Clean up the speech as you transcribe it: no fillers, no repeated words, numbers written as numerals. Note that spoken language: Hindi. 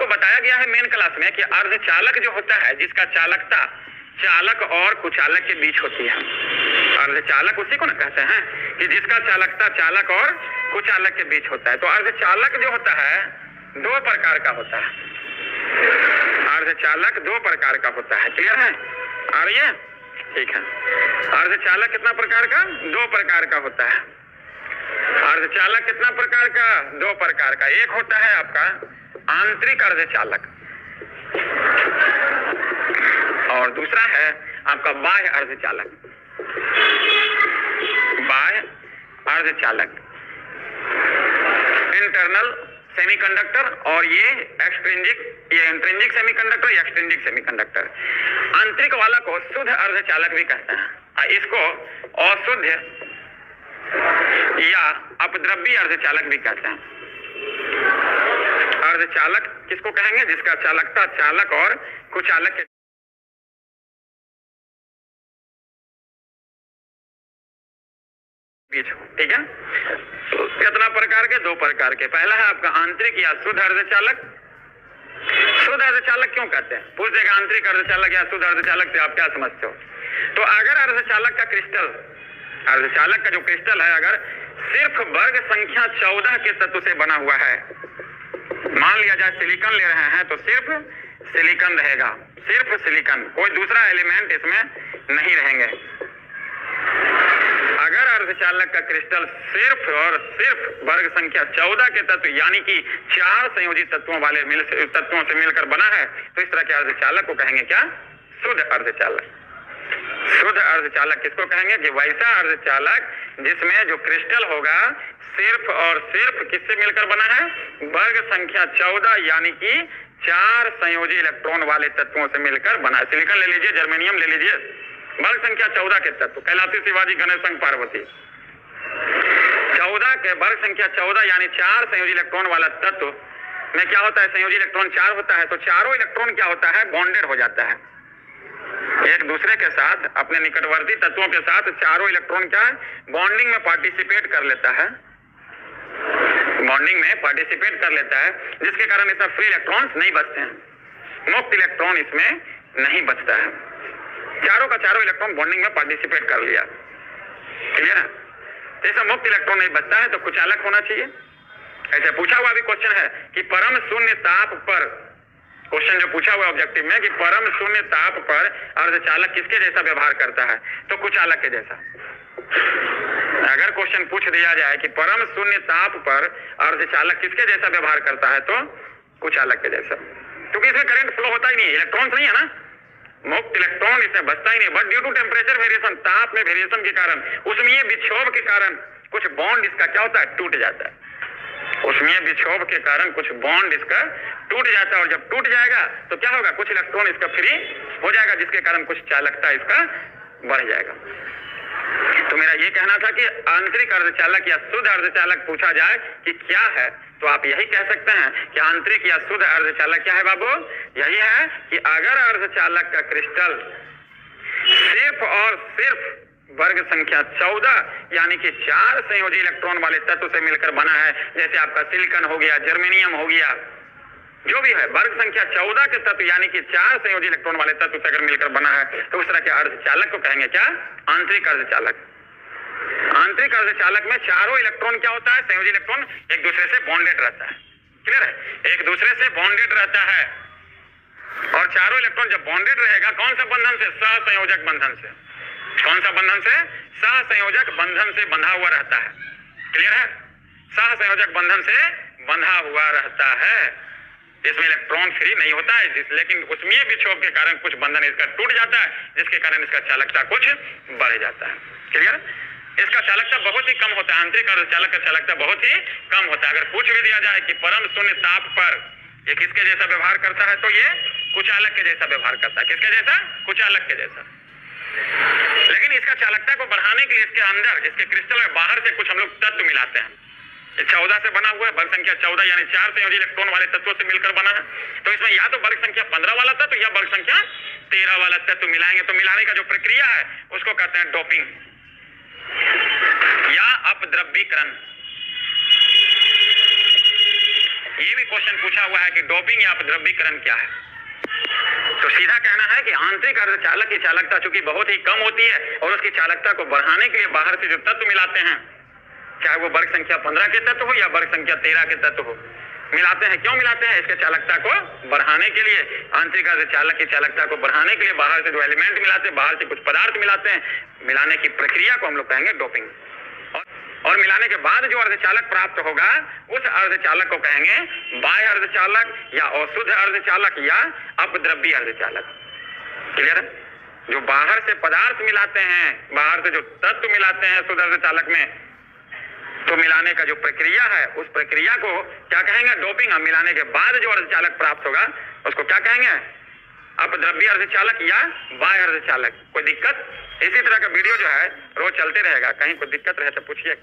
बताया गया है मेन क्लास में कि अर्धचालक जो होता है जिसका चालकता चालक और कुचालक के बीच होती है, अर्धचालक उसी को ना कहते हैं कि जिसका चालकता चालक और कुचालक के बीच होता है। तो अर्धचालक जो होता है दो प्रकार का होता है, अर्धचालक दो प्रकार का होता है। क्लियर है? आ रही है? ठीक है। अर्धचालक कितना प्रकार का? दो प्रकार का होता है। अर्धचालक कितना प्रकार का? दो प्रकार का। एक होता है आपका आंतरिक अर्धचालक और दूसरा है आपका बाह्य अर्धचालक। बाह्य अर्धचालक इंटरनल सेमीकंडक्टर और ये इंट्रिंसिक सेमीकंडक्टर या एक्सट्रिंसिक सेमीकंडक्टर। आंतरिक वाला को शुद्ध अर्धचालक भी कहते हैं, इसको अशुद्ध या अपद्रव्य अर्धचालक भी कहते हैं। अर्धचालक किसको कहेंगे? जिसका चालकता चालक और कुचालक के बीच। ठीक है? कितना प्रकार के? दो प्रकार के। पहला है आपका आंतरिक या शुद्ध अर्धचालक। शुद्ध अर्धचालक क्यों कहते हैं? पूछ देगा आंतरिक अर्धचालक या शुद्ध अर्धचालक से आप क्या समझते हो? तो अगर अर्धचालक का क्रिस्टल, अर्धचालक का जो क्रिस्टल है अगर सिर्फ वर्ग संख्या 14 के तत्व से बना हुआ है, मान लिया जाए सिलिकॉन ले रहे हैं तो सिर्फ सिलिकॉन रहेगा, सिर्फ सिलिकॉन, कोई दूसरा एलिमेंट इसमें नहीं रहेंगे। अगर अर्धचालक का क्रिस्टल सिर्फ और सिर्फ वर्ग संख्या 14 के तत्व यानी कि 4 संयोजी तत्वों वाले तत्वों से मिलकर बना है तो इस तरह के अर्धचालक को कहेंगे क्या? शुद्ध अर्धचालक। शुद्ध अर्धचालक किसको कहेंगे? कि वैसा अर्धचालक जिसमें जो क्रिस्टल होगा सिर्फ और सिर्फ किससे मिलकर बना है? वर्ग संख्या 14 यानी कि 4 संयोजी इलेक्ट्रॉन वाले तत्वों से मिलकर बना है। सिलिकॉन ले लीजिए, जर्मेनियम ले लीजिए, वर्ग संख्या 14 के तत्व, कैलाशी शिवाजी गणेश संघ पार्वती, 14 के वर्ग संख्या 14 यानी 4 संयोजी इलेक्ट्रॉन वाला तत्व में क्या होता है? संयोजी इलेक्ट्रॉन 4 होता है, तो चारों इलेक्ट्रॉन क्या होता है? बॉन्डेड हो जाता है एक दूसरे के साथ, अपने निकटवर्ती तत्वों के साथ चारों इलेक्ट्रॉन क्या है? बॉन्डिंग में पार्टिसिपेट कर लेता है, बॉन्डिंग में पार्टिसिपेट कर लेता है, जिसके कारण इसमें फ्री इलेक्ट्रॉन्स नहीं बचते हैं, मुक्त इलेक्ट्रॉन इसमें नहीं बचता है। चारों का चारों इलेक्ट्रॉन बॉन्डिंग में पार्टिसिपेट कर लिया। क्लियर है? जैसे मुक्त इलेक्ट्रॉन नहीं बचता है तो कुचालक होना चाहिए। ऐसे पूछा हुआ भी क्वेश्चन है कि परम शून्य ताप पर, क्वेश्चन जो पूछा हुआ ऑब्जेक्टिव में कि परम शून्य ताप पर अर्धचालक किसके जैसा व्यवहार करता है? तो कुचालक के जैसा। अगर क्वेश्चन पूछ दिया जाए कि परम शून्य ताप पर अर्धचालक किसके जैसा व्यवहार करता है तो कुचालक के जैसा, क्योंकि इसमें करंट फ्लो होता ही नहीं, इलेक्ट्रॉन्स नहीं है ना, मुक्त इलेक्ट्रॉन इसमें बचता ही नहीं, but due to temperature variation, ताप में वेरिएशन के कारण, उसमें विक्षोभ के कारण कुछ बॉन्ड इसका क्या होता है? टूट जाता है। उसमें विक्षोभ के कारण कुछ बॉन्ड इसका टूट जाता है और जब टूट जाएगा तो क्या होगा? कुछ इलेक्ट्रॉन इसका फ्री हो जाएगा, जिसके कारण कुछ चालकता इसका बढ़ जाएगा। तो मेरा ये कहना था कि आंतरिक अर्धचालक या शुद्ध अर्धचालक पूछा जाए कि क्या है तो आप यही कह सकते हैं कि आंतरिक या शुद्ध अर्धचालक क्या है बाबू? यही है कि अगर अर्धचालक का क्रिस्टल सिर्फ और सिर्फ वर्ग संख्या 14 यानी कि 4 संयोजी इलेक्ट्रॉन वाले तत्व से मिलकर बना है, जैसे आपका सिलिकॉन हो गया, जर्मेनियम हो गया, जो भी है वर्ग संख्या 14 के तत्व यानी कि 4 संयोजी इलेक्ट्रॉन वाले तत्व से अगर मिलकर बना है तो उस तरह के अर्धचालक को कहेंगे क्या? आंतरिक अर्धचालक। आंतरिक अर्धचालक में चारों इलेक्ट्रॉन क्या होता है? संयोजी इलेक्ट्रॉन एक दूसरे से बॉन्डेड रहता है। क्लियर है? एक दूसरे से बॉन्डेड रहता है और चारों इलेक्ट्रॉन जब बॉन्डेड रहेगा कौन सा बंधन से? सहसंयोजक बंधन से। कौन सा बंधन से? सहसंयोजक बंधन से बंधा हुआ रहता है। क्लियर है? सहसंयोजक बंधन से बंधा हुआ रहता है, इसमें इलेक्ट्रॉन फ्री नहीं होता है, लेकिन उसमें विक्षोभ के कारण कुछ बंधन इसका टूट जाता है, जिसके कारण इसका चालकता कुछ बढ़ जाता है। क्लियर? इसका चालकता बहुत ही कम होता है, आंतरिक अर्धचालक का चालकता बहुत ही कम होता है। अगर पूछ भी दिया जाए कि परम शून्य ताप पर ये किसके जैसा व्यवहार करता है तो ये कुचालक के जैसा व्यवहार करता है। किसके जैसा? कुचालक के जैसा। लेकिन इसका चालकता को बढ़ाने के लिए इसके अंदर, इसके क्रिस्टल में बाहर से कुछ हम लोग तत्व मिलाते हैं। 14 से बना हुआ है, वर्ग संख्या 14 यानी 4 संयोजी इलेक्ट्रॉन वाले तत्वों से मिलकर बना है, तो इसमें या तो वर्ग संख्या 15 वाला तत्व या वर्ग संख्या 13 वाला तत्व मिलाएंगे। तो मिलाने का जो प्रक्रिया है उसको कहते हैं डोपिंग या अपद्रव्यीकरण। ये भी क्वेश्चन पूछा हुआ है कि डोपिंग या अपद्रव्यीकरण क्या है। तो सीधा कहना है कि आंतरिक अर्धचालक की चालकता चूंकि बहुत ही कम होती है और उसकी चालकता को बढ़ाने के लिए बाहर से जो तत्व मिलाते हैं, चाहे वो वर्ग संख्या 15 के तत्व हो या वर्ग संख्या 13 के तत्व हो, मिलाते हैं। क्यों मिलाते हैं? इसके चालकता को बढ़ाने के लिए, आंतरिक अर्धचालक की चालकता को बढ़ाने के लिए बाहर से जो एलिमेंट मिलाते हैं, बाहर से कुछ पदार्थ मिलाते हैं, मिलाने की प्रक्रिया को हम लोग कहेंगे डोपिंग। और मिलाने के बाद जो अर्धचालक प्राप्त होगा उस अर्धचालक को कहेंगे बाह्य अर्धचालक या अशुद्ध अर्धचालक या अपद्रव्य अर्धचालक। क्लियर है? जो बाहर से पदार्थ मिलाते हैं, बाहर से जो तत्व मिलाते हैं शुद्ध अर्धचालक में, तो मिलाने का जो प्रक्रिया है उस प्रक्रिया को क्या कहेंगे? डोपिंग। अब मिलाने के बाद जो अर्धचालक प्राप्त होगा उसको क्या कहेंगे? अपद्रव्य अर्धचालक या बाह्य अर्धचालक। कोई दिक्कत? इसी तरह का वीडियो जो है रोज चलते रहेगा। कहीं कोई दिक्कत रहे तो पूछिए।